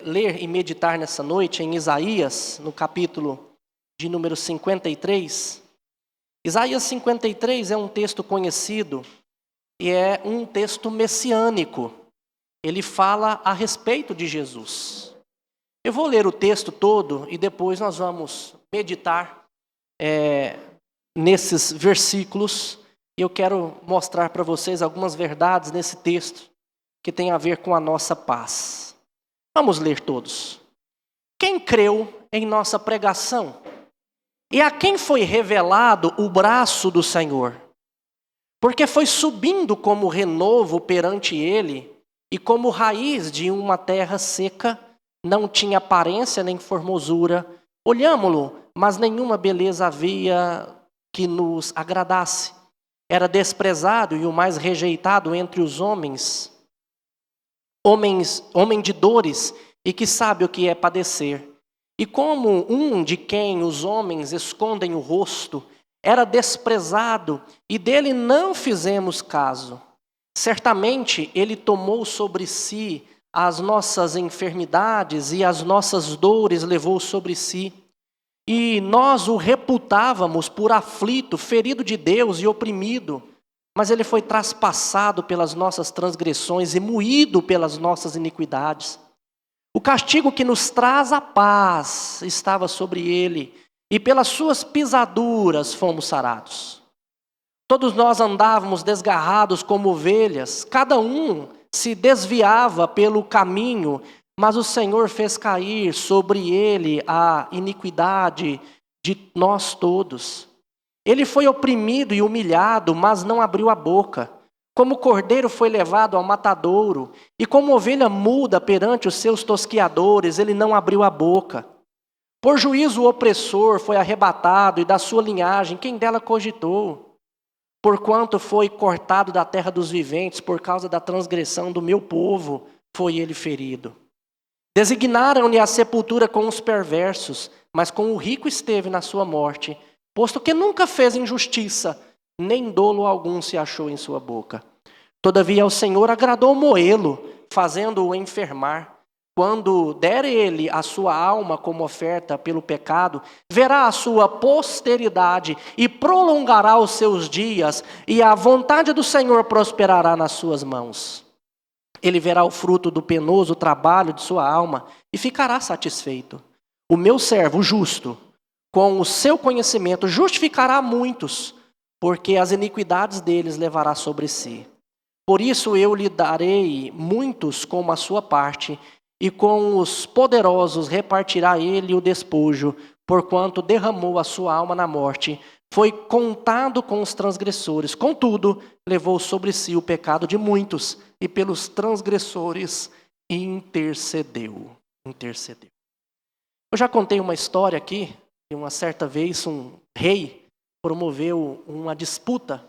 ler e meditar nessa noite em Isaías, no capítulo de número 53. Isaías 53 é um texto conhecido e é um texto messiânico. Ele fala a respeito de Jesus. Eu vou ler o texto todo e depois nós vamos meditar nesses versículos. E eu quero mostrar para vocês algumas verdades nesse texto que tem a ver com a nossa paz. Vamos ler todos. Quem creu em nossa pregação? E a quem foi revelado o braço do Senhor? Porque foi subindo como renovo perante ele, e como raiz de uma terra seca, não tinha aparência nem formosura. Olhámo-lo, mas nenhuma beleza havia que nos agradasse. Era desprezado e o mais rejeitado entre os homens, homem de dores, e que sabe o que é padecer. E como um de quem os homens escondem o rosto, era desprezado, e dele não fizemos caso. Certamente ele tomou sobre si as nossas enfermidades e as nossas dores levou sobre si. E nós o reputávamos por aflito, ferido de Deus e oprimido. Mas ele foi traspassado pelas nossas transgressões e moído pelas nossas iniquidades. O castigo que nos traz a paz estava sobre ele, e pelas suas pisaduras fomos sarados. Todos nós andávamos desgarrados como ovelhas, cada um se desviava pelo caminho, mas o Senhor fez cair sobre ele a iniquidade de nós todos. Ele foi oprimido e humilhado, mas não abriu a boca. Como cordeiro foi levado ao matadouro, e como ovelha muda perante os seus tosquiadores, ele não abriu a boca. Por juízo o opressor foi arrebatado, e da sua linhagem, quem dela cogitou? Porquanto foi cortado da terra dos viventes, por causa da transgressão do meu povo, foi ele ferido. Designaram-lhe a sepultura com os perversos, mas com o rico esteve na sua morte, posto que nunca fez injustiça, nem dolo algum se achou em sua boca. Todavia ao Senhor agradou moê-lo, fazendo-o enfermar. Quando der ele a sua alma como oferta pelo pecado, verá a sua posteridade e prolongará os seus dias, e a vontade do Senhor prosperará nas suas mãos. Ele verá o fruto do penoso trabalho de sua alma e ficará satisfeito. O meu servo justo, com o seu conhecimento, justificará muitos, porque as iniquidades deles levará sobre si. Por isso eu lhe darei muitos como a sua parte, e com os poderosos repartirá ele o despojo, porquanto derramou a sua alma na morte, foi contado com os transgressores. Contudo, levou sobre si o pecado de muitos, e pelos transgressores intercedeu. Eu já contei uma história aqui, de uma certa vez um rei promoveu uma disputa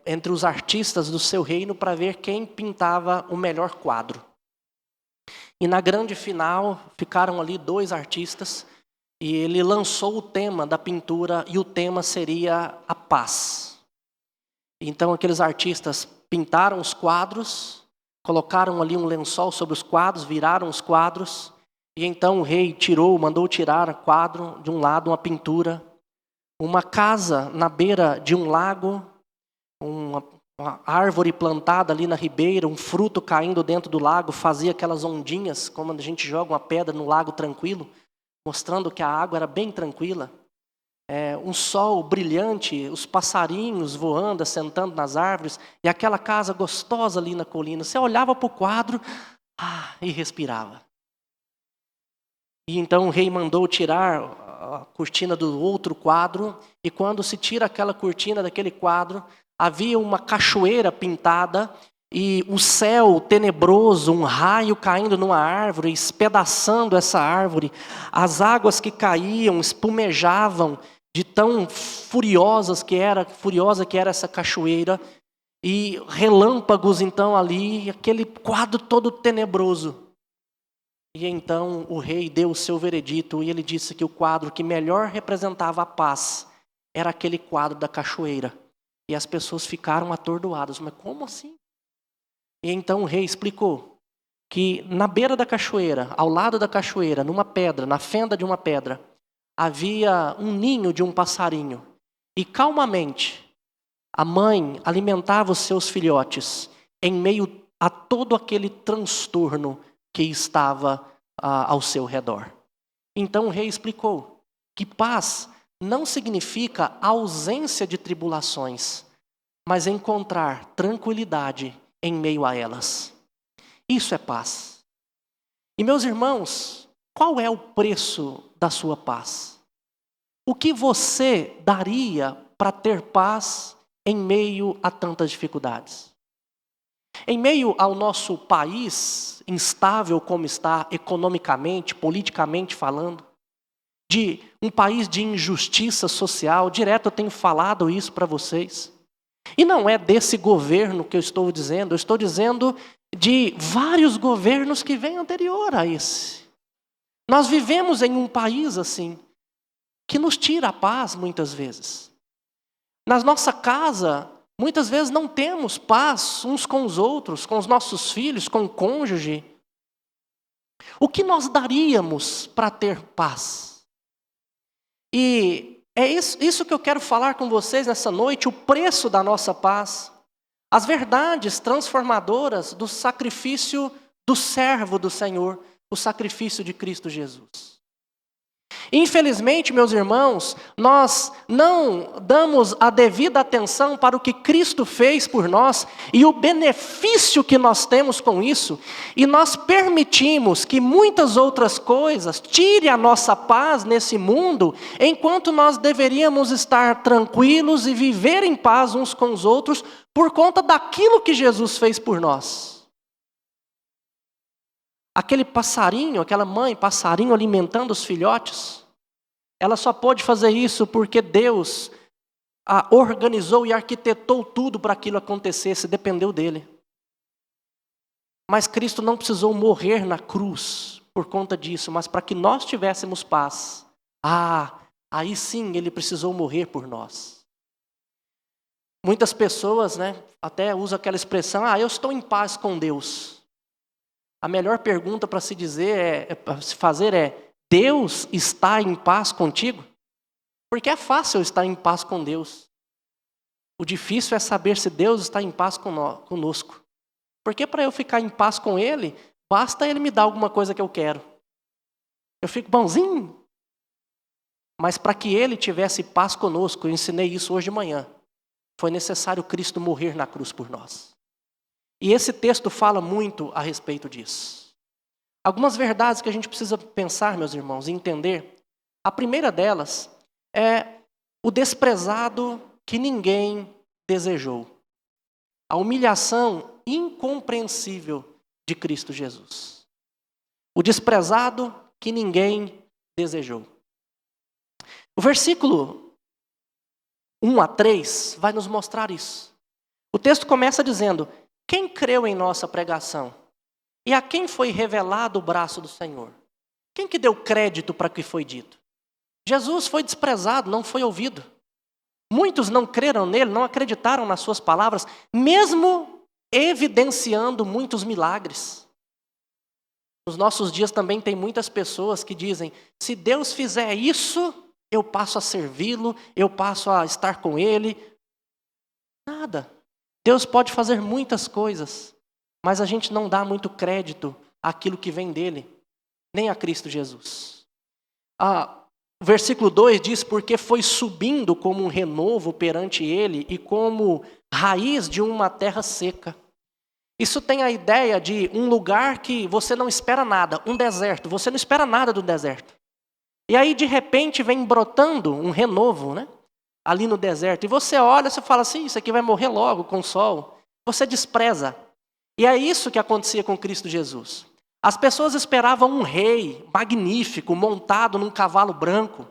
entre os artistas do seu reino para ver quem pintava o melhor quadro. E na grande final ficaram ali 2 artistas e ele lançou o tema da pintura e o tema seria a paz. Então aqueles artistas pintaram os quadros, colocaram ali um lençol sobre os quadros, viraram os quadros e então o rei mandou tirar o quadro de um lado, uma pintura, uma casa na beira de um lago, uma árvore plantada ali na ribeira, um fruto caindo dentro do lago, fazia aquelas ondinhas, como a gente joga uma pedra no lago tranquilo, mostrando que a água era bem tranquila. Um sol brilhante, os passarinhos voando, assentando nas árvores, e aquela casa gostosa ali na colina. Você olhava para o quadro e respirava. E então o rei mandou tirar a cortina do outro quadro, e quando se tira aquela cortina daquele quadro, havia uma cachoeira pintada e o céu tenebroso, um raio caindo numa árvore, espedaçando essa árvore. As águas que caíam espumejavam de tão furiosa que era essa cachoeira. E relâmpagos então ali, aquele quadro todo tenebroso. E então o rei deu o seu veredito e ele disse que o quadro que melhor representava a paz era aquele quadro da cachoeira. E as pessoas ficaram atordoadas. Mas como assim? E então o rei explicou que na beira da cachoeira, ao lado da cachoeira, numa pedra, na fenda de uma pedra, havia um ninho de um passarinho. E calmamente, a mãe alimentava os seus filhotes em meio a todo aquele transtorno que estava ao seu redor. Então o rei explicou que paz não significa ausência de tribulações, mas encontrar tranquilidade em meio a elas. Isso é paz. E meus irmãos, qual é o preço da sua paz? O que você daria para ter paz em meio a tantas dificuldades? Em meio ao nosso país instável como está economicamente, politicamente falando, de um país de injustiça social, direto eu tenho falado isso para vocês. E não é desse governo que eu estou dizendo de vários governos que vêm anterior a esse. Nós vivemos em um país assim, que nos tira a paz muitas vezes. Na nossa casa, muitas vezes não temos paz uns com os outros, com os nossos filhos, com o cônjuge. O que nós daríamos para ter paz? E é isso que eu quero falar com vocês nessa noite, o preço da nossa paz. As verdades transformadoras do sacrifício do servo do Senhor, o sacrifício de Cristo Jesus. Infelizmente, meus irmãos, nós não damos a devida atenção para o que Cristo fez por nós e o benefício que nós temos com isso, e nós permitimos que muitas outras coisas tirem a nossa paz nesse mundo, enquanto nós deveríamos estar tranquilos e viver em paz uns com os outros por conta daquilo que Jesus fez por nós. Aquele passarinho, aquela mãe passarinho alimentando os filhotes, ela só pôde fazer isso porque Deus organizou e arquitetou tudo para aquilo acontecesse, dependeu dele. Mas Cristo não precisou morrer na cruz por conta disso, mas para que nós tivéssemos paz. Aí sim ele precisou morrer por nós. Muitas pessoas, até usam aquela expressão, eu estou em paz com Deus. A melhor pergunta para se dizer, para se fazer é, Deus está em paz contigo? Porque é fácil estar em paz com Deus. O difícil é saber se Deus está em paz conosco. Porque para eu ficar em paz com Ele, basta Ele me dar alguma coisa que eu quero. Eu fico bonzinho. Mas para que Ele tivesse paz conosco, eu ensinei isso hoje de manhã, foi necessário Cristo morrer na cruz por nós. E esse texto fala muito a respeito disso. Algumas verdades que a gente precisa pensar, meus irmãos, e entender. A primeira delas é o desprezado que ninguém desejou. A humilhação incompreensível de Cristo Jesus. O desprezado que ninguém desejou. O versículo 1-3 vai nos mostrar isso. O texto começa dizendo: quem creu em nossa pregação? E a quem foi revelado o braço do Senhor? Quem que deu crédito para o que foi dito? Jesus foi desprezado, não foi ouvido. Muitos não creram nele, não acreditaram nas suas palavras, mesmo evidenciando muitos milagres. Nos nossos dias também tem muitas pessoas que dizem, se Deus fizer isso, eu passo a servi-lo, eu passo a estar com ele. Nada. Deus pode fazer muitas coisas, mas a gente não dá muito crédito àquilo que vem dele, nem a Cristo Jesus. O versículo 2 diz, porque foi subindo como um renovo perante ele e como raiz de uma terra seca. Isso tem a ideia de um lugar que você não espera nada, um deserto, você não espera nada do deserto. E aí de repente vem brotando um renovo, ali no deserto. E você olha, você fala assim, isso aqui vai morrer logo com o sol. Você despreza. E é isso que acontecia com Cristo Jesus. As pessoas esperavam um rei magnífico, montado num cavalo branco.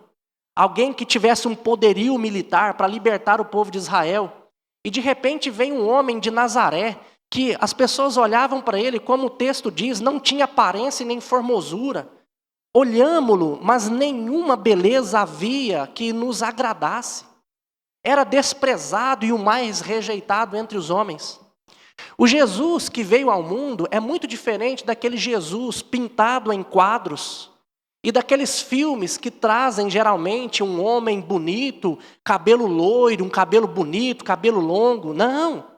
Alguém que tivesse um poderio militar para libertar o povo de Israel. E de repente vem um homem de Nazaré, que as pessoas olhavam para ele, como o texto diz, não tinha aparência nem formosura. Olhámo-lo, mas nenhuma beleza havia que nos agradasse. Era desprezado e o mais rejeitado entre os homens. O Jesus que veio ao mundo é muito diferente daquele Jesus pintado em quadros e daqueles filmes que trazem geralmente um homem bonito, cabelo loiro, um cabelo bonito, cabelo longo. Não.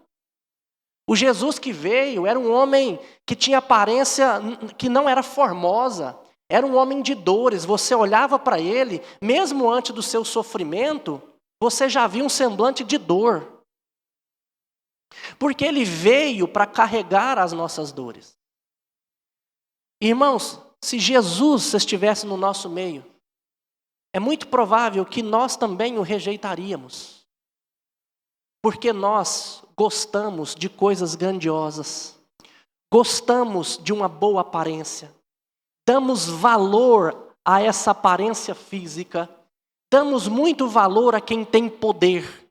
O Jesus que veio era um homem que tinha aparência que não era formosa. Era um homem de dores. Você olhava para ele, mesmo antes do seu sofrimento, você já via um semblante de dor. Porque ele veio para carregar as nossas dores. Irmãos, se Jesus estivesse no nosso meio, é muito provável que nós também o rejeitaríamos. Porque nós gostamos de coisas grandiosas. Gostamos de uma boa aparência. Damos valor a essa aparência física. Damos muito valor a quem tem poder.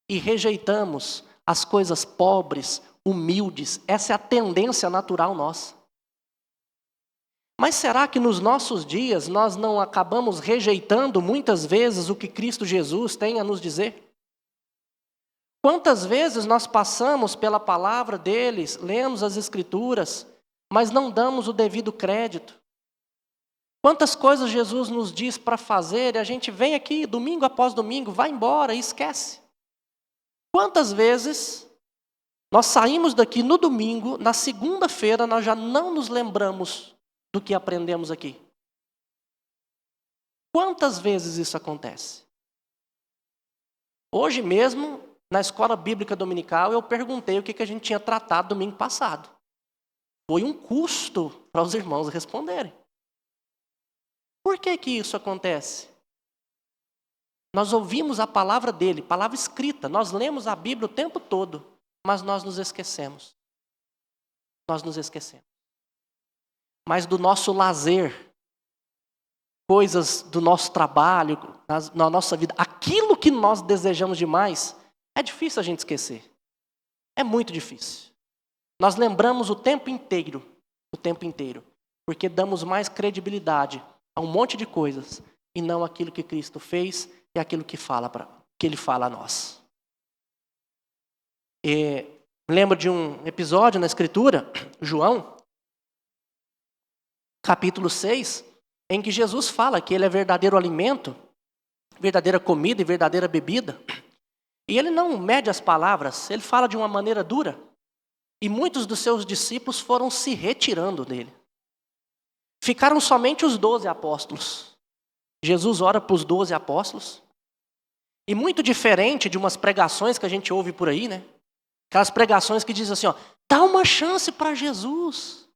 E rejeitamos as coisas pobres, humildes. Essa é a tendência natural nossa. Mas será que nos nossos dias nós não acabamos rejeitando muitas vezes o que Cristo Jesus tem a nos dizer? Quantas vezes nós passamos pela palavra deles, lemos as Escrituras, mas não damos o devido crédito? Quantas coisas Jesus nos diz para fazer e a gente vem aqui domingo após domingo, vai embora e esquece? Quantas vezes nós saímos daqui no domingo, na segunda-feira nós já não nos lembramos do que aprendemos aqui? Quantas vezes isso acontece? Hoje mesmo, na escola bíblica dominical, eu perguntei o que a gente tinha tratado domingo passado. Foi um custo para os irmãos responderem. Por que isso acontece? Nós ouvimos a palavra dele, palavra escrita, nós lemos a Bíblia o tempo todo, mas nós nos esquecemos. Nós nos esquecemos. Mas do nosso lazer, coisas do nosso trabalho, na nossa vida, aquilo que nós desejamos demais, é difícil a gente esquecer. É muito difícil. Nós lembramos o tempo inteiro, porque damos mais credibilidade a um monte de coisas e não aquilo que Cristo fez e aquilo que Ele fala a nós. Lembro de um episódio na Escritura, João, capítulo 6, em que Jesus fala que Ele é verdadeiro alimento, verdadeira comida e verdadeira bebida. E Ele não mede as palavras, Ele fala de uma maneira dura. E muitos dos seus discípulos foram se retirando dele. Ficaram somente os 12 apóstolos. Jesus ora para os 12 apóstolos. E muito diferente de umas pregações que a gente ouve por aí, né? Aquelas pregações que dizem assim, dá uma chance para Jesus.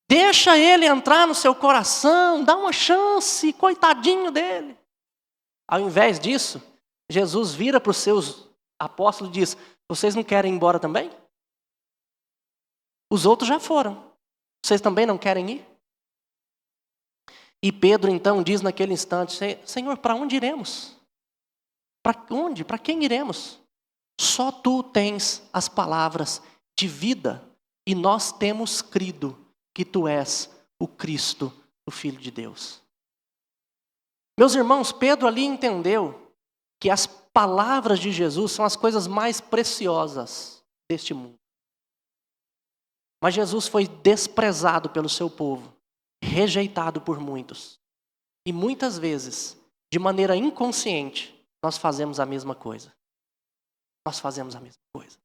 Deixa Ele entrar no seu coração, dá uma chance, coitadinho dele. Ao invés disso, Jesus vira para os seus apóstolos e diz, vocês não querem ir embora também? Os outros já foram. Vocês também não querem ir? E Pedro então diz naquele instante, Senhor, para onde iremos? Para onde? Para quem iremos? Só Tu tens as palavras de vida e nós temos crido que Tu és o Cristo, o Filho de Deus. Meus irmãos, Pedro ali entendeu que as palavras de Jesus são as coisas mais preciosas deste mundo. Mas Jesus foi desprezado pelo seu povo, rejeitado por muitos. E muitas vezes, de maneira inconsciente, nós fazemos a mesma coisa. Nós fazemos a mesma coisa.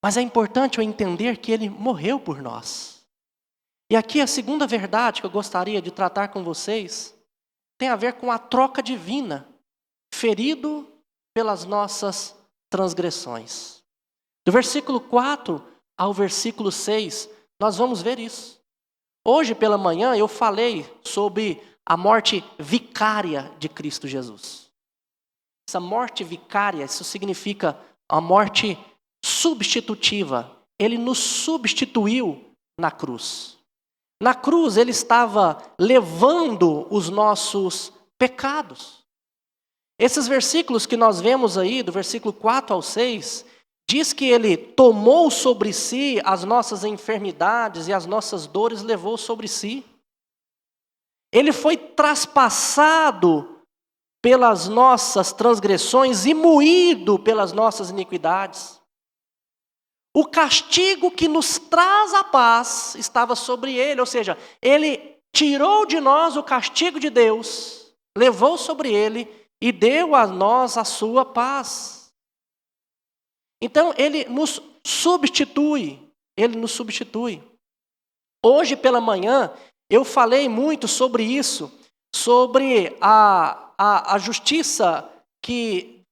Mas é importante eu entender que Ele morreu por nós. E aqui a segunda verdade que eu gostaria de tratar com vocês tem a ver com a troca divina, ferido pelas nossas transgressões. Do versículo 4 ao versículo 6, nós vamos ver isso. Hoje pela manhã eu falei sobre a morte vicária de Cristo Jesus. Essa morte vicária, isso significa a morte substitutiva. Ele nos substituiu na cruz. Na cruz ele estava levando os nossos pecados. Esses versículos que nós vemos aí, do versículo 4 ao 6, diz que Ele tomou sobre si as nossas enfermidades e as nossas dores levou sobre si. Ele foi traspassado pelas nossas transgressões e moído pelas nossas iniquidades. o castigo que nos traz a paz estava sobre ele, ou seja, ele tirou de nós o castigo de Deus, levou sobre ele e deu a nós a sua paz. Então ele nos substitui, Hoje pela manhã eu falei muito sobre isso, sobre a justiça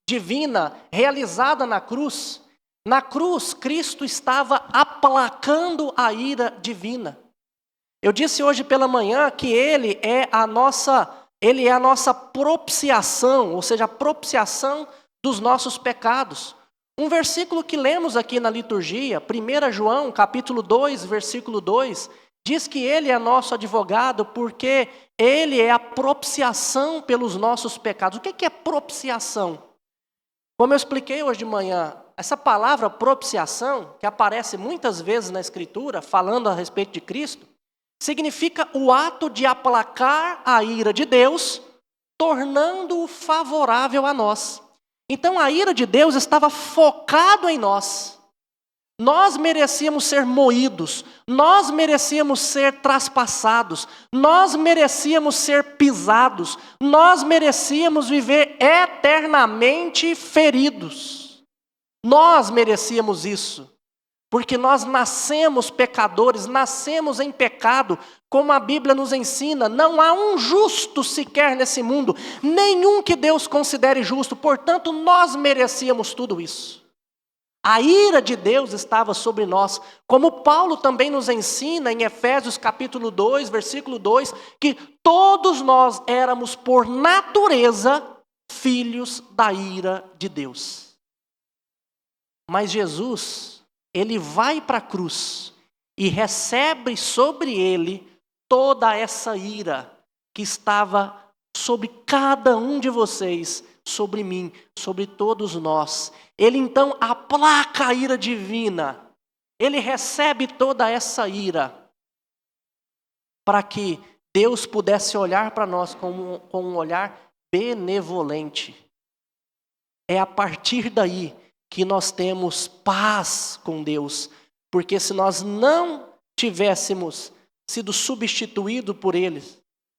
divina realizada na cruz. Na cruz, Cristo estava aplacando a ira divina. Eu disse hoje pela manhã que Ele é a nossa propiciação, ou seja, a propiciação dos nossos pecados. Um versículo que lemos aqui na liturgia, 1 João, capítulo 2, versículo 2, diz que Ele é nosso advogado porque Ele é a propiciação pelos nossos pecados. O que é propiciação? Como eu expliquei hoje de manhã, essa palavra propiciação, que aparece muitas vezes na Escritura, falando a respeito de Cristo, significa o ato de aplacar a ira de Deus, tornando-o favorável a nós. Então a ira de Deus estava focada em nós. Nós merecíamos ser moídos, nós merecíamos ser traspassados, nós merecíamos ser pisados, nós merecíamos viver eternamente feridos. Nós merecíamos isso, porque nós nascemos pecadores, nascemos em pecado, como a Bíblia nos ensina, não há um justo sequer nesse mundo, nenhum que Deus considere justo, portanto nós merecíamos tudo isso. A ira de Deus estava sobre nós, como Paulo também nos ensina em Efésios capítulo 2, versículo 2, que todos nós éramos por natureza filhos da ira de Deus. Mas Jesus, ele vai para a cruz e recebe sobre ele toda essa ira que estava sobre cada um de vocês, sobre mim, sobre todos nós. Ele então aplaca a ira divina. Ele recebe toda essa ira para que Deus pudesse olhar para nós com um olhar benevolente. É a partir daí que nós temos paz com Deus, porque se nós não tivéssemos sido substituídos por Ele,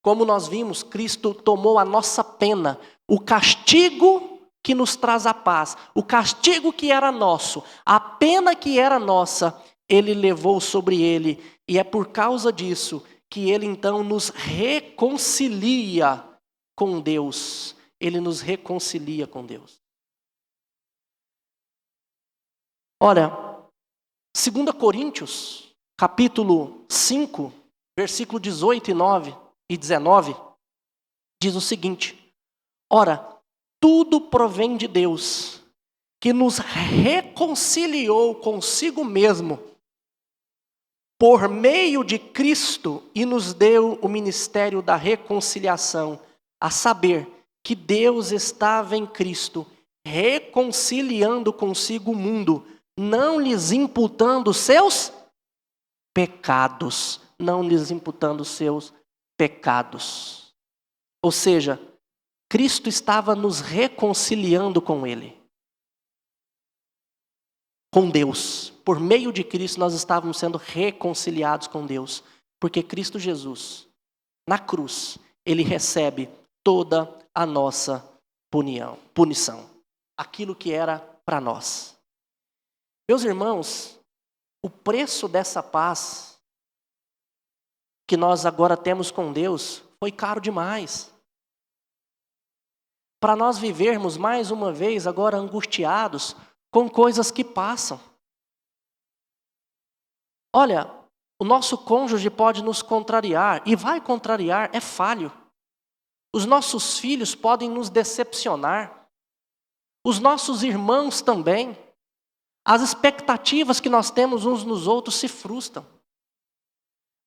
como nós vimos, Cristo tomou a nossa pena, o castigo que nos traz a paz, o castigo que era nosso, a pena que era nossa, Ele levou sobre Ele, e é por causa disso que Ele então nos reconcilia com Deus. Ele nos reconcilia com Deus. Ora, 2 Coríntios, capítulo 5, versículo 18 e 19, diz o seguinte: ora, tudo provém de Deus, que nos reconciliou consigo mesmo, por meio de Cristo, e nos deu o ministério da reconciliação, a saber, que Deus estava em Cristo, reconciliando consigo o mundo, não lhes imputando seus pecados. Não lhes imputando seus pecados. Ou seja, Cristo estava nos reconciliando com Ele. Com Deus. Por meio de Cristo nós estávamos sendo reconciliados com Deus. Porque Cristo Jesus, na cruz, Ele recebe toda a nossa punição. Aquilo que era para nós. Meus irmãos, o preço dessa paz que nós agora temos com Deus foi caro demais. Para nós vivermos mais uma vez agora angustiados com coisas que passam. Olha, o nosso cônjuge pode nos contrariar, e vai contrariar, é falho. Os nossos filhos podem nos decepcionar. Os nossos irmãos também. As expectativas que nós temos uns nos outros se frustram.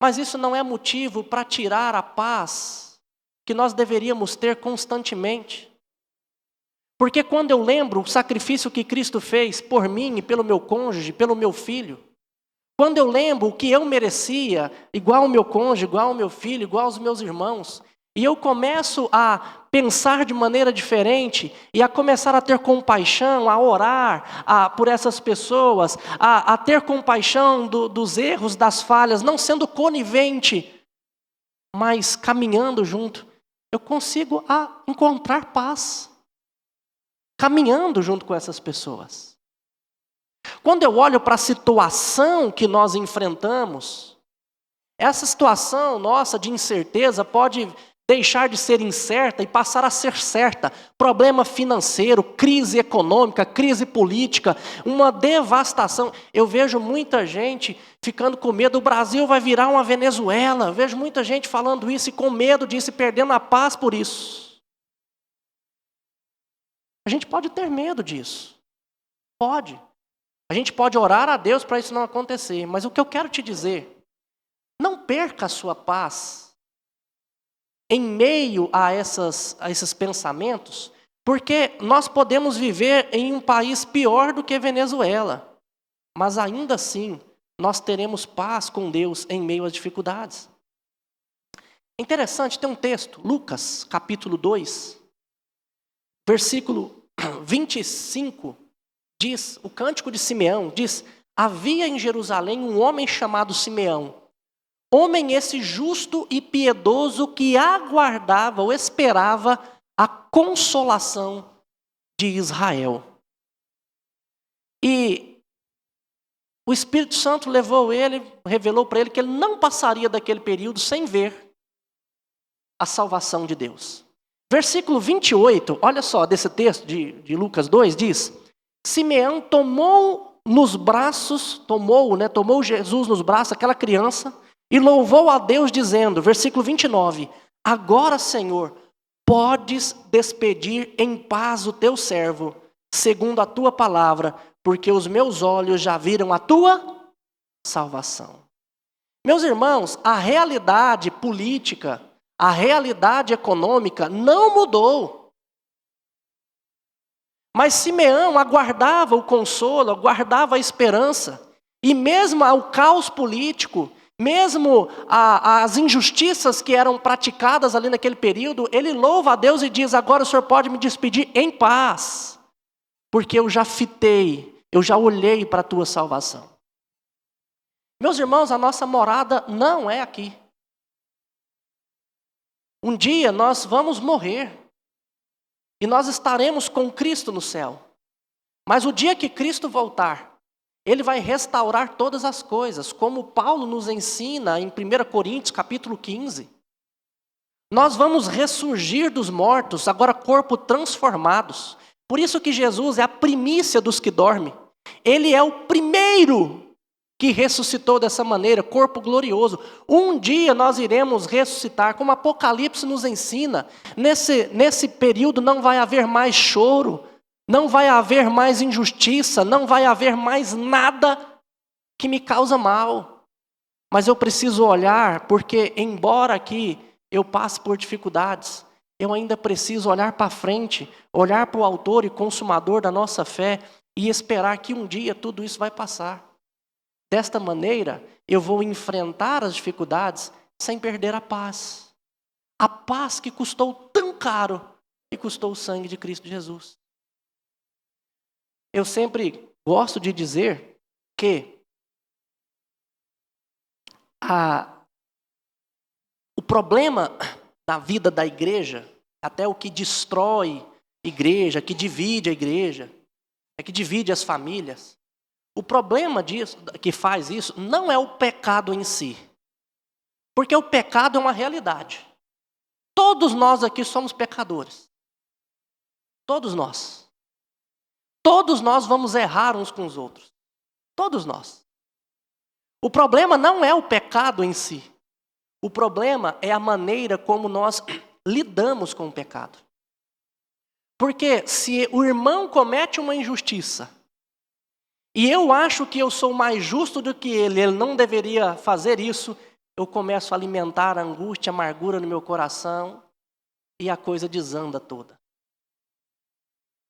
Mas isso não é motivo para tirar a paz que nós deveríamos ter constantemente. Porque quando eu lembro o sacrifício que Cristo fez por mim e pelo meu cônjuge, pelo meu filho, quando eu lembro o que eu merecia, igual ao meu cônjuge, igual ao meu filho, igual aos meus irmãos, e eu começo a pensar de maneira diferente e a começar a ter compaixão, a orar por essas pessoas, a ter compaixão dos erros, das falhas, não sendo conivente, mas caminhando junto, eu consigo encontrar paz, caminhando junto com essas pessoas. Quando eu olho para a situação que nós enfrentamos, essa situação nossa de incerteza pode deixar de ser incerta e passar a ser certa. Problema financeiro, crise econômica, crise política, uma devastação. Eu vejo muita gente ficando com medo, o Brasil vai virar uma Venezuela. Eu vejo muita gente falando isso e com medo disso e perdendo a paz por isso. A gente pode ter medo disso. Pode. A gente pode orar a Deus para isso não acontecer. Mas o que eu quero te dizer, não perca a sua paz em meio a esses pensamentos, porque nós podemos viver em um país pior do que Venezuela, mas ainda assim nós teremos paz com Deus em meio às dificuldades. Interessante, tem um texto, Lucas, capítulo 2, versículo 25, diz, o cântico de Simeão, diz: havia em Jerusalém um homem chamado Simeão, homem esse justo e piedoso que aguardava ou esperava a consolação de Israel. E o Espírito Santo levou ele, revelou para ele que ele não passaria daquele período sem ver a salvação de Deus. Versículo 28, olha só, desse texto de Lucas 2, diz: Simeão tomou Jesus nos braços, aquela criança, e louvou a Deus dizendo, versículo 29, agora, Senhor, podes despedir em paz o teu servo, segundo a tua palavra, porque os meus olhos já viram a tua salvação. Meus irmãos, a realidade política, a realidade econômica não mudou. Mas Simeão aguardava o consolo, aguardava a esperança, e mesmo ao caos político, mesmo as injustiças que eram praticadas ali naquele período, ele louva a Deus e diz, agora o Senhor pode me despedir em paz, porque eu já fitei, eu já olhei para a tua salvação. Meus irmãos, a nossa morada não é aqui. Um dia nós vamos morrer, e nós estaremos com Cristo no céu. Mas o dia que Cristo voltar, Ele vai restaurar todas as coisas, como Paulo nos ensina em 1 Coríntios, capítulo 15. Nós vamos ressurgir dos mortos, agora corpo transformados. Por isso que Jesus é a primícia dos que dormem. Ele é o primeiro que ressuscitou dessa maneira, corpo glorioso. Um dia nós iremos ressuscitar, como Apocalipse nos ensina. Nesse período não vai haver mais choro, não vai haver mais injustiça, não vai haver mais nada que me causa mal. Mas eu preciso olhar, porque embora aqui eu passe por dificuldades, eu ainda preciso olhar para frente, olhar para o autor e consumador da nossa fé e esperar que um dia tudo isso vai passar. Desta maneira, eu vou enfrentar as dificuldades sem perder a paz. A paz que custou tão caro e custou o sangue de Cristo Jesus. Eu sempre gosto de dizer que o problema da vida da igreja, até o que destrói a igreja, que divide a igreja, que divide as famílias, o problema disso, que faz isso não é o pecado em si. Porque o pecado é uma realidade. Todos nós aqui somos pecadores. Todos nós. Todos nós vamos errar uns com os outros. Todos nós. O problema não é o pecado em si. O problema é a maneira como nós lidamos com o pecado. Porque se o irmão comete uma injustiça, e eu acho que eu sou mais justo do que ele não deveria fazer isso, eu começo a alimentar a angústia, a amargura no meu coração, e a coisa desanda toda.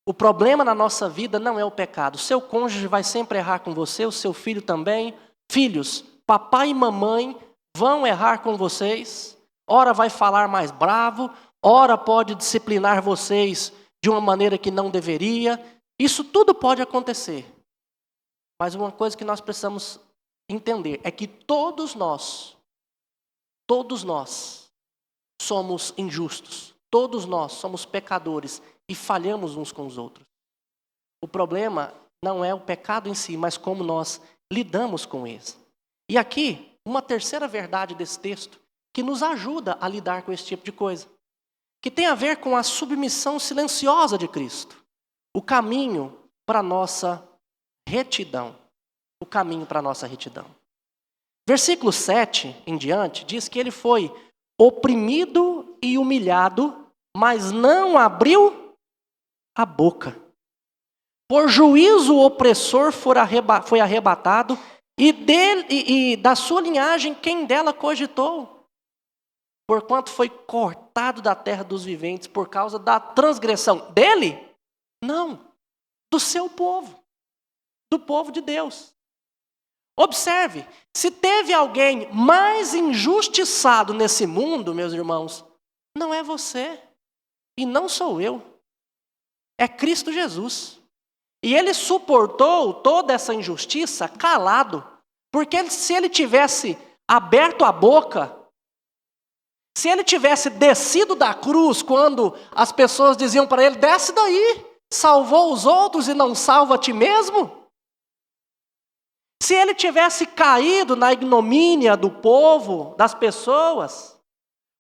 O problema na nossa vida não é o pecado. O seu cônjuge vai sempre errar com você, o seu filho também. Filhos, papai e mamãe vão errar com vocês. ora vai falar mais bravo, ora pode disciplinar vocês de uma maneira que não deveria. Isso tudo pode acontecer. Mas uma coisa que nós precisamos entender é que todos nós somos injustos. Todos nós somos pecadores e falhamos uns com os outros. O problema não é o pecado em si, mas como nós lidamos com ele. E aqui, uma terceira verdade desse texto, que nos ajuda a lidar com esse tipo de coisa, que tem a ver com a submissão silenciosa de Cristo, o caminho para a nossa retidão. O caminho para a nossa retidão. Versículo 7 em diante diz que ele foi oprimido e humilhado, mas não abriu a boca. Por juízo o opressor foi arrebatado, e da sua linhagem quem dela cogitou? Porquanto foi cortado da terra dos viventes por causa da transgressão dele? Não, do seu povo, do povo de Deus. Observe, se teve alguém mais injustiçado nesse mundo, meus irmãos, não é você e não sou eu, é Cristo Jesus. E ele suportou toda essa injustiça calado, porque se ele tivesse aberto a boca, se ele tivesse descido da cruz quando as pessoas diziam para ele, desce daí, salvou os outros e não salva a ti mesmo? Se ele tivesse caído na ignomínia do povo, das pessoas,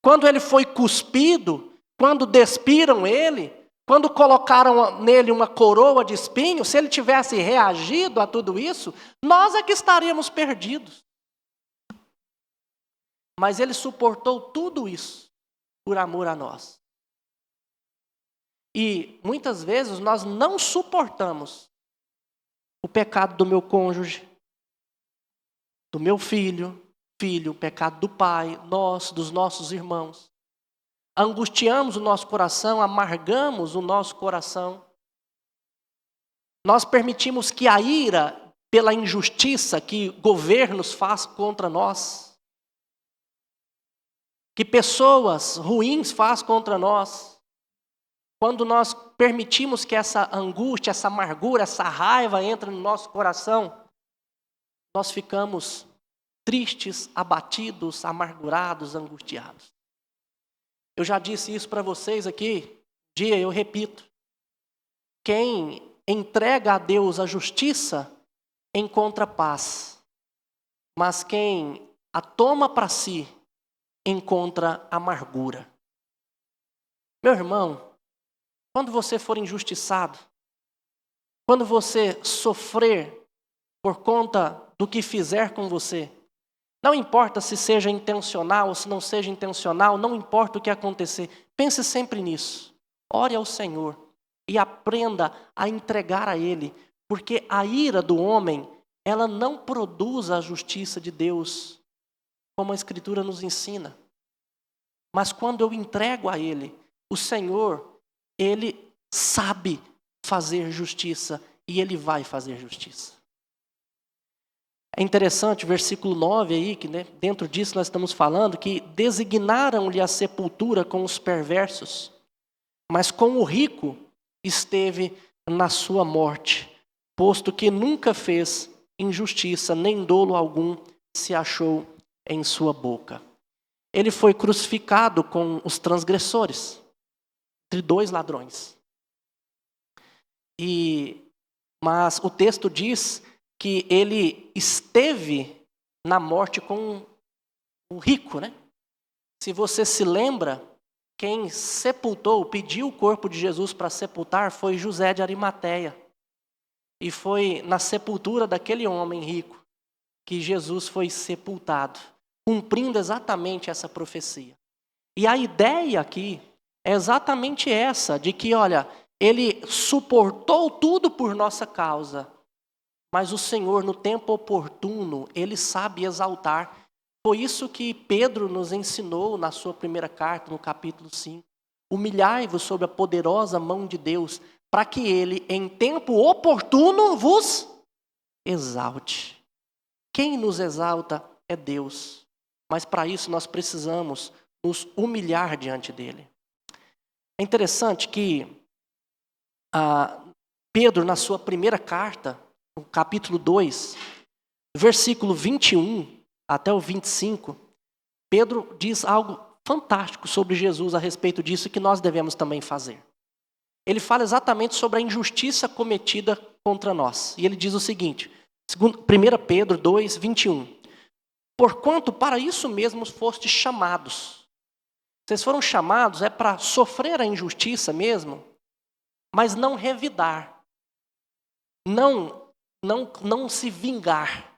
quando ele foi cuspido, quando despiram ele, quando colocaram nele uma coroa de espinhos, se ele tivesse reagido a tudo isso, nós é que estaríamos perdidos. Mas ele suportou tudo isso por amor a nós. E muitas vezes nós não suportamos o pecado do meu cônjuge, do meu filho, o pecado do pai, dos nossos irmãos. Angustiamos o nosso coração, amargamos o nosso coração. Nós permitimos que a ira pela injustiça que governos fazem contra nós, que pessoas ruins fazem contra nós, quando nós permitimos que essa angústia, essa amargura, essa raiva entre no nosso coração, nós ficamos tristes, abatidos, amargurados, angustiados. Eu já disse isso para vocês aqui, eu repito. Quem entrega a Deus a justiça, encontra paz. Mas quem a toma para si, encontra amargura. Meu irmão, quando você for injustiçado, quando você sofrer por conta do que fizer com você, não importa se seja intencional ou se não seja intencional, não importa o que acontecer, pense sempre nisso. Ore ao Senhor e aprenda a entregar a Ele, porque a ira do homem, ela não produz a justiça de Deus, como a Escritura nos ensina. Mas quando eu entrego a Ele, o Senhor, Ele sabe fazer justiça e Ele vai fazer justiça. É interessante o versículo 9 aí, que dentro disso nós estamos falando, que designaram-lhe a sepultura com os perversos, mas com o rico esteve na sua morte, posto que nunca fez injustiça, nem dolo algum se achou em sua boca. Ele foi crucificado com os transgressores, entre dois ladrões. Mas o texto diz que ele esteve na morte com o rico, né? Se você se lembra, quem pediu o corpo de Jesus para sepultar foi José de Arimateia. E foi na sepultura daquele homem rico que Jesus foi sepultado, cumprindo exatamente essa profecia. E a ideia aqui é exatamente essa, de que, olha, ele suportou tudo por nossa causa, mas o Senhor, no tempo oportuno, Ele sabe exaltar. Foi isso que Pedro nos ensinou na sua primeira carta, no capítulo 5. Humilhai-vos sob a poderosa mão de Deus, para que Ele, em tempo oportuno, vos exalte. Quem nos exalta é Deus. Mas para isso nós precisamos nos humilhar diante dele. É interessante que Pedro, na sua primeira carta, no capítulo 2, versículo 21 até o 25, Pedro diz algo fantástico sobre Jesus a respeito disso que nós devemos também fazer. Ele fala exatamente sobre a injustiça cometida contra nós. E ele diz o seguinte, 1 Pedro 2, 21. Porquanto para isso mesmo fostes chamados. Vocês foram chamados para sofrer a injustiça mesmo, mas não revidar. Não se vingar.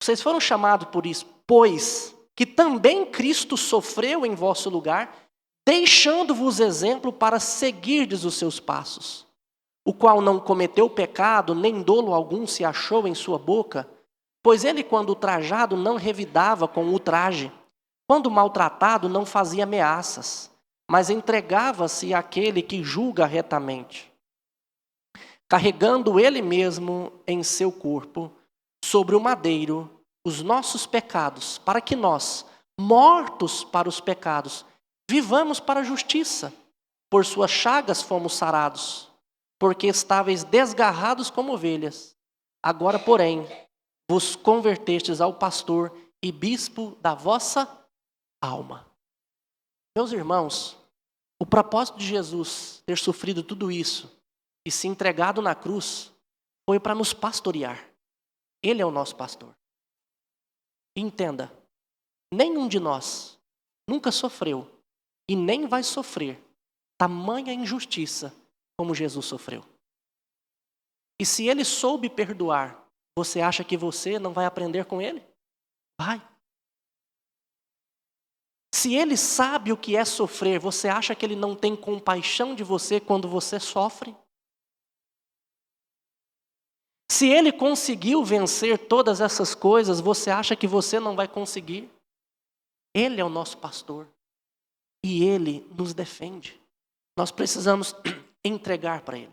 Vocês foram chamados por isso, pois que também Cristo sofreu em vosso lugar, deixando-vos exemplo para seguirdes os seus passos, o qual não cometeu pecado, nem dolo algum se achou em sua boca, pois ele, quando ultrajado, não revidava com ultraje, quando maltratado, não fazia ameaças, mas entregava-se àquele que julga retamente, carregando ele mesmo em seu corpo, sobre o madeiro, os nossos pecados, para que nós, mortos para os pecados, vivamos para a justiça. Por suas chagas fomos sarados, porque estáveis desgarrados como ovelhas. Agora, porém, vos convertestes ao pastor e bispo da vossa alma. Meus irmãos, o propósito de Jesus ter sofrido tudo isso e se entregado na cruz foi para nos pastorear. Ele é o nosso pastor. Entenda, nenhum de nós nunca sofreu e nem vai sofrer tamanha injustiça como Jesus sofreu. E se ele soube perdoar, você acha que você não vai aprender com ele? Vai. Se ele sabe o que é sofrer, você acha que ele não tem compaixão de você quando você sofre? Se ele conseguiu vencer todas essas coisas, você acha que você não vai conseguir? Ele é o nosso pastor. E ele nos defende. Nós precisamos entregar para ele.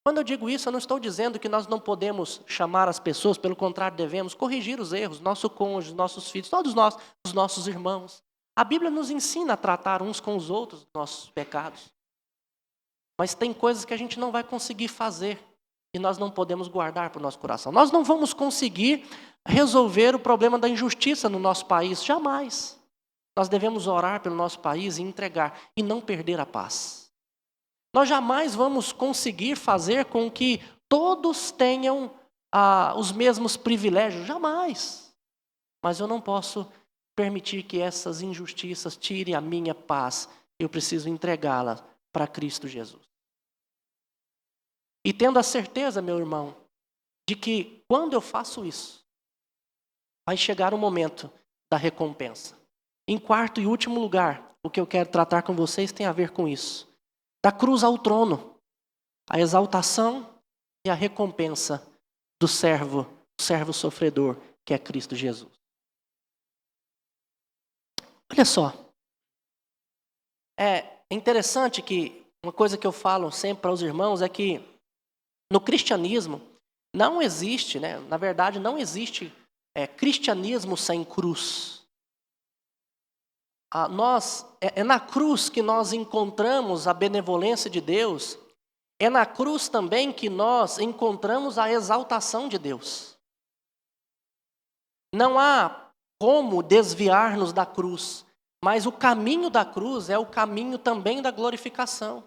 Quando eu digo isso, eu não estou dizendo que nós não podemos chamar as pessoas, pelo contrário, devemos corrigir os erros, nosso cônjuge, nossos filhos, todos nós, os nossos irmãos. A Bíblia nos ensina a tratar uns com os outros os nossos pecados. Mas tem coisas que a gente não vai conseguir fazer e nós não podemos guardar para o nosso coração. Nós não vamos conseguir resolver o problema da injustiça no nosso país, jamais. Nós devemos orar pelo nosso país e entregar e não perder a paz. Nós jamais vamos conseguir fazer com que todos tenham os mesmos privilégios, jamais. Mas eu não posso permitir que essas injustiças tirem a minha paz. Eu preciso entregá-la para Cristo Jesus. E tendo a certeza, meu irmão, de que quando eu faço isso, vai chegar o momento da recompensa. Em quarto e último lugar, o que eu quero tratar com vocês tem a ver com isso. Da cruz ao trono, a exaltação e a recompensa do servo sofredor, que é Cristo Jesus. Olha só, é interessante que uma coisa que eu falo sempre para os irmãos é que no cristianismo não existe, na verdade não existe cristianismo sem cruz. É na cruz que nós encontramos a benevolência de Deus, é na cruz também que nós encontramos a exaltação de Deus. Não há como desviar-nos da cruz, mas o caminho da cruz é o caminho também da glorificação.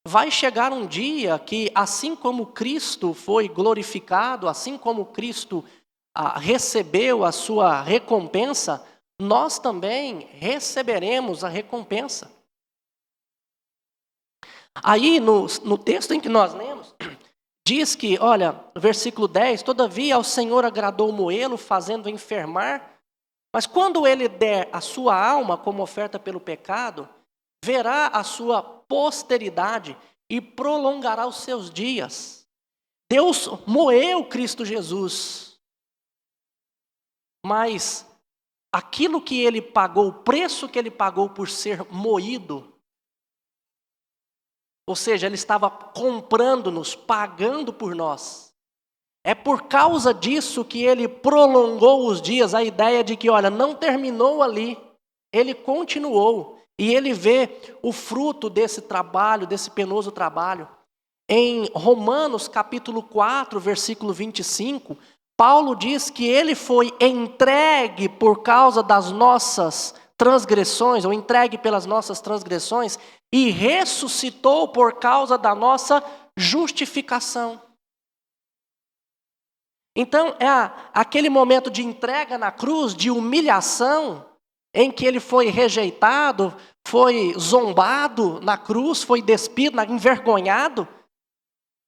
Vai chegar um dia que, assim como Cristo foi glorificado, assim como Cristo recebeu a sua recompensa, nós também receberemos a recompensa. Aí, no texto em que nós lemos, diz que, olha, versículo 10, todavia ao Senhor agradou moê-lo, fazendo enfermar, mas quando ele der a sua alma como oferta pelo pecado, verá a sua posteridade e prolongará os seus dias. Deus moeu Cristo Jesus, mas aquilo que ele pagou, o preço que ele pagou por ser moído, ou seja, ele estava comprando-nos, pagando por nós. É por causa disso que ele prolongou os dias, a ideia de que, olha, não terminou ali. ele continuou. E ele vê o fruto desse trabalho, desse penoso trabalho. Em Romanos capítulo 4, versículo 25, Paulo diz que ele foi entregue por causa das nossas transgressões, ou entregue pelas nossas transgressões, e ressuscitou por causa da nossa justificação. Então, aquele momento de entrega na cruz, de humilhação, em que ele foi rejeitado, foi zombado na cruz, foi despido, envergonhado,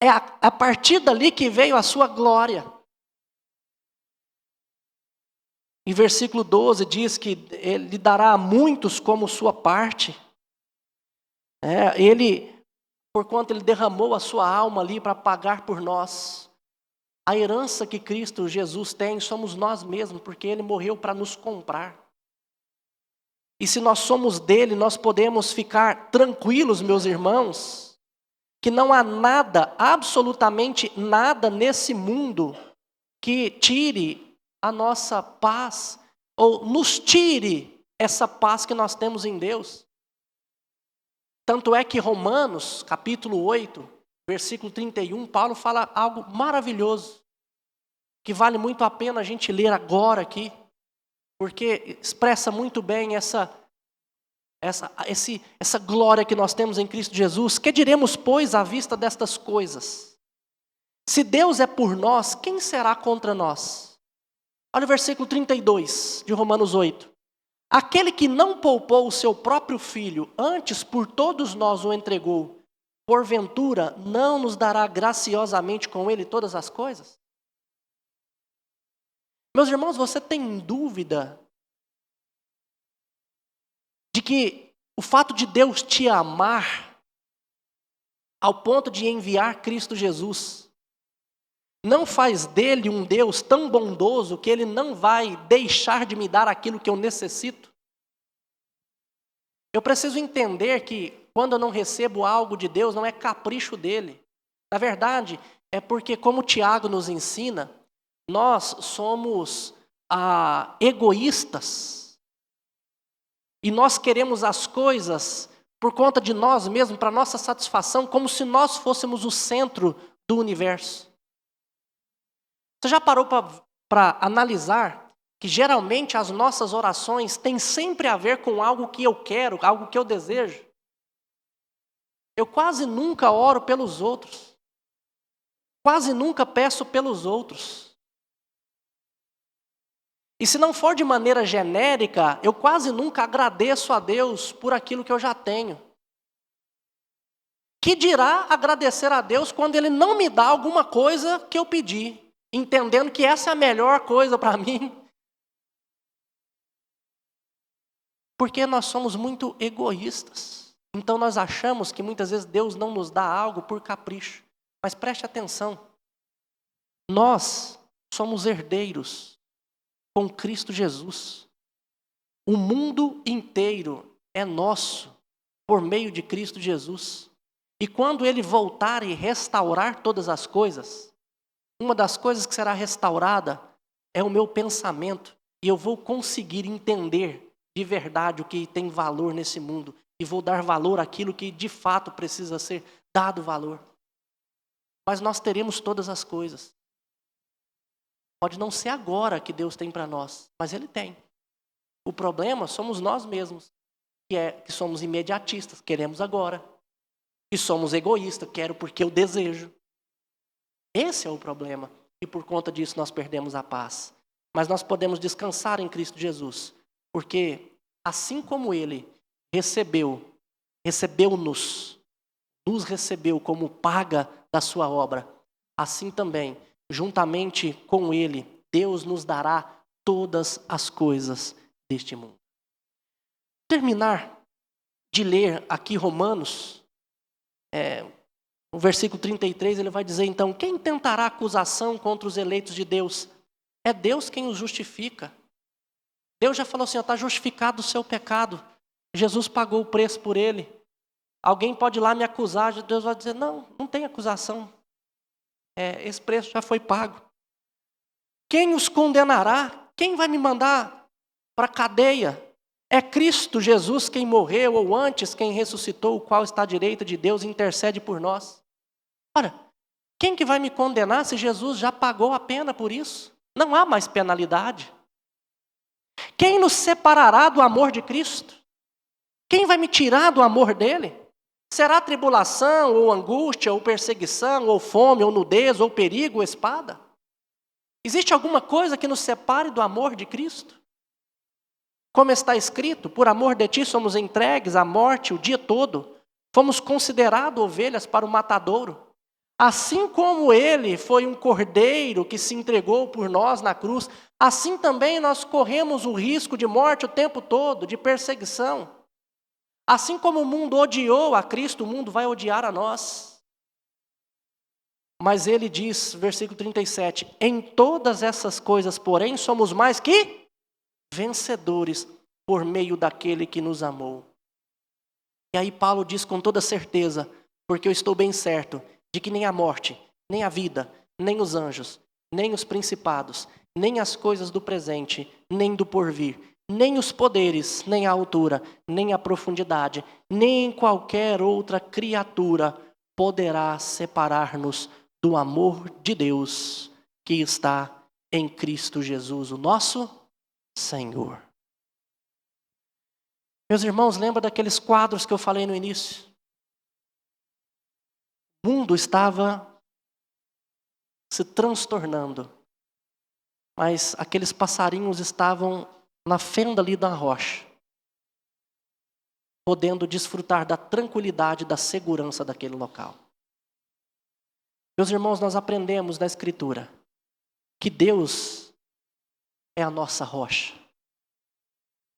é a partir dali que veio a sua glória. Em versículo 12 diz que ele dará a muitos como sua parte. Porquanto ele derramou a sua alma ali para pagar por nós. A herança que Cristo Jesus tem somos nós mesmos, porque ele morreu para nos comprar. E se nós somos dele, nós podemos ficar tranquilos, meus irmãos, que não há nada, absolutamente nada nesse mundo que tire a nossa paz, ou nos tire essa paz que nós temos em Deus. Tanto é que Romanos, capítulo 8, versículo 31, Paulo fala algo maravilhoso, que vale muito a pena a gente ler agora aqui, porque expressa muito bem essa glória que nós temos em Cristo Jesus. Que diremos, pois, à vista destas coisas? Se Deus é por nós, quem será contra nós? Olha o versículo 32 de Romanos 8. Aquele que não poupou o seu próprio filho, antes por todos nós o entregou, porventura não nos dará graciosamente com ele todas as coisas? Meus irmãos, você tem dúvida de que o fato de Deus te amar ao ponto de enviar Cristo Jesus não faz dele um Deus tão bondoso que ele não vai deixar de me dar aquilo que eu necessito? Eu preciso entender que quando eu não recebo algo de Deus, não é capricho dele. Na verdade, é porque, como Tiago nos ensina, nós somos egoístas. E nós queremos as coisas por conta de nós mesmos, para nossa satisfação, como se nós fôssemos o centro do universo. Você já parou para analisar que geralmente as nossas orações têm sempre a ver com algo que eu quero, algo que eu desejo? Eu quase nunca oro pelos outros. Quase nunca peço pelos outros. E se não for de maneira genérica, eu quase nunca agradeço a Deus por aquilo que eu já tenho. Que dirá agradecer a Deus quando Ele não me dá alguma coisa que eu pedi, entendendo que essa é a melhor coisa para mim? Porque nós somos muito egoístas. Então nós achamos que muitas vezes Deus não nos dá algo por capricho. Mas preste atenção. Nós somos herdeiros com Cristo Jesus. O mundo inteiro é nosso por meio de Cristo Jesus. E quando Ele voltar e restaurar todas as coisas, uma das coisas que será restaurada é o meu pensamento. E eu vou conseguir entender de verdade o que tem valor nesse mundo. E vou dar valor àquilo que de fato precisa ser dado valor. Mas nós teremos todas as coisas. Pode não ser agora que Deus tem para nós, mas Ele tem. O problema somos nós mesmos, que somos imediatistas, queremos agora. E somos egoístas, quero porque eu desejo. Esse é o problema. E por conta disso nós perdemos a paz. Mas nós podemos descansar em Cristo Jesus. Porque assim como Ele recebeu-nos, nos recebeu como paga da sua obra, assim também, juntamente com Ele, Deus nos dará todas as coisas deste mundo. Terminar de ler aqui Romanos, no versículo 33, ele vai dizer então, quem tentará acusação contra os eleitos de Deus? É Deus quem os justifica. Deus já falou assim, está justificado o seu pecado. Jesus pagou o preço por ele. Alguém pode ir lá me acusar, Deus vai dizer, não tem acusação. Esse preço já foi pago. Quem os condenará? Quem vai me mandar para a cadeia? É Cristo Jesus quem morreu, ou antes quem ressuscitou, o qual está à direita de Deus e intercede por nós. Ora, quem que vai me condenar se Jesus já pagou a pena por isso? Não há mais penalidade. Quem nos separará do amor de Cristo? Quem vai me tirar do amor dele? Será tribulação, ou angústia, ou perseguição, ou fome, ou nudez, ou perigo, ou espada? Existe alguma coisa que nos separe do amor de Cristo? Como está escrito, por amor de ti somos entregues à morte o dia todo. Fomos considerados ovelhas para o matadouro. Assim como ele foi um cordeiro que se entregou por nós na cruz, assim também nós corremos o risco de morte o tempo todo, de perseguição. Assim como o mundo odiou a Cristo, o mundo vai odiar a nós. Mas ele diz, versículo 37, em todas essas coisas, porém, somos mais que vencedores por meio daquele que nos amou. E aí Paulo diz com toda certeza, porque eu estou bem certo de que nem a morte, nem a vida, nem os anjos, nem os principados, nem as coisas do presente, nem do porvir, nem os poderes, nem a altura, nem a profundidade, nem qualquer outra criatura poderá separar-nos do amor de Deus que está em Cristo Jesus, o nosso Senhor. Meus irmãos, lembra daqueles quadros que eu falei no início? O mundo estava se transtornando, mas aqueles passarinhos estavam na fenda ali da rocha, podendo desfrutar da tranquilidade e da segurança daquele local. Meus irmãos, nós aprendemos na Escritura que Deus é a nossa rocha,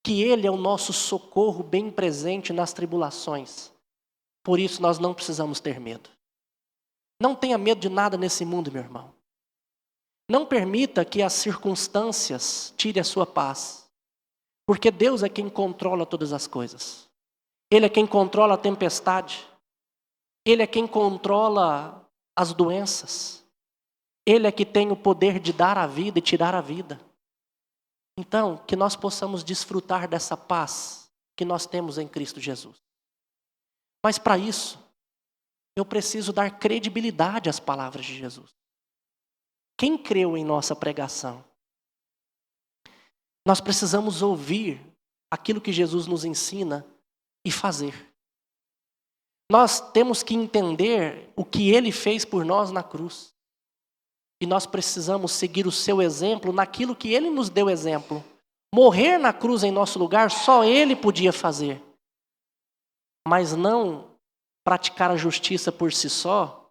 que Ele é o nosso socorro bem presente nas tribulações. Por isso nós não precisamos ter medo. Não tenha medo de nada nesse mundo, meu irmão. Não permita que as circunstâncias tirem a sua paz, porque Deus é quem controla todas as coisas. Ele é quem controla a tempestade. Ele é quem controla as doenças. Ele é que tem o poder de dar a vida e tirar a vida. Então, que nós possamos desfrutar dessa paz que nós temos em Cristo Jesus. Mas para isso, eu preciso dar credibilidade às palavras de Jesus. Quem creu em nossa pregação? Nós precisamos ouvir aquilo que Jesus nos ensina e fazer. Nós temos que entender o que Ele fez por nós na cruz. E nós precisamos seguir o seu exemplo naquilo que Ele nos deu exemplo. Morrer na cruz em nosso lugar, só Ele podia fazer. Mas não praticar a justiça por si só,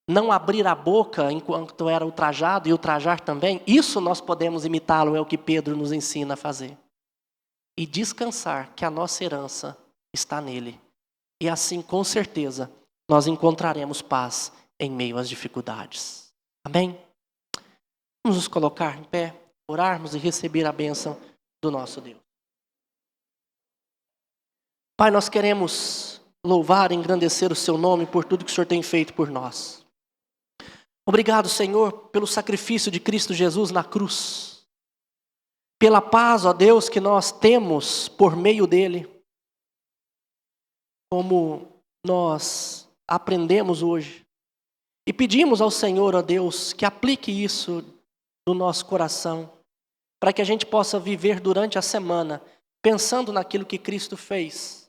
não abrir a boca enquanto era ultrajado e ultrajar também, isso nós podemos imitá-lo, é o que Pedro nos ensina a fazer. E descansar que a nossa herança está nele. E assim, com certeza, nós encontraremos paz em meio às dificuldades. Amém? Vamos nos colocar em pé, orarmos e receber a bênção do nosso Deus. Pai, nós queremos louvar e engrandecer o seu nome por tudo que o Senhor tem feito por nós. Obrigado, Senhor, pelo sacrifício de Cristo Jesus na cruz. Pela paz, ó Deus, que nós temos por meio dele. Como nós aprendemos hoje. E pedimos ao Senhor, ó Deus, que aplique isso no nosso coração, para que a gente possa viver durante a semana, pensando naquilo que Cristo fez.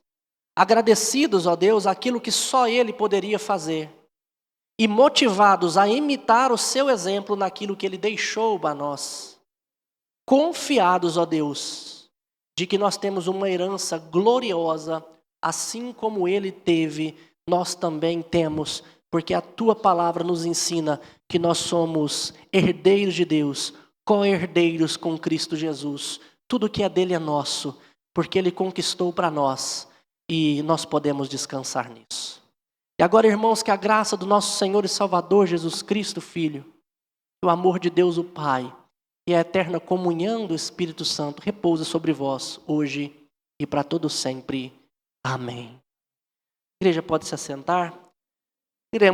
Agradecidos, ó Deus, aquilo que só Ele poderia fazer. E motivados a imitar o seu exemplo naquilo que Ele deixou para nós. Confiados, ó Deus, de que nós temos uma herança gloriosa, assim como Ele teve, nós também temos, porque a Tua palavra nos ensina que nós somos herdeiros de Deus, co-herdeiros com Cristo Jesus. Tudo que é dele é nosso, porque Ele conquistou para nós e nós podemos descansar nisso. E agora, irmãos, que a graça do nosso Senhor e Salvador Jesus Cristo, Filho, o amor de Deus o Pai e a eterna comunhão do Espírito Santo repousa sobre vós, hoje e para todo sempre. Amém. A igreja pode se assentar. Iremos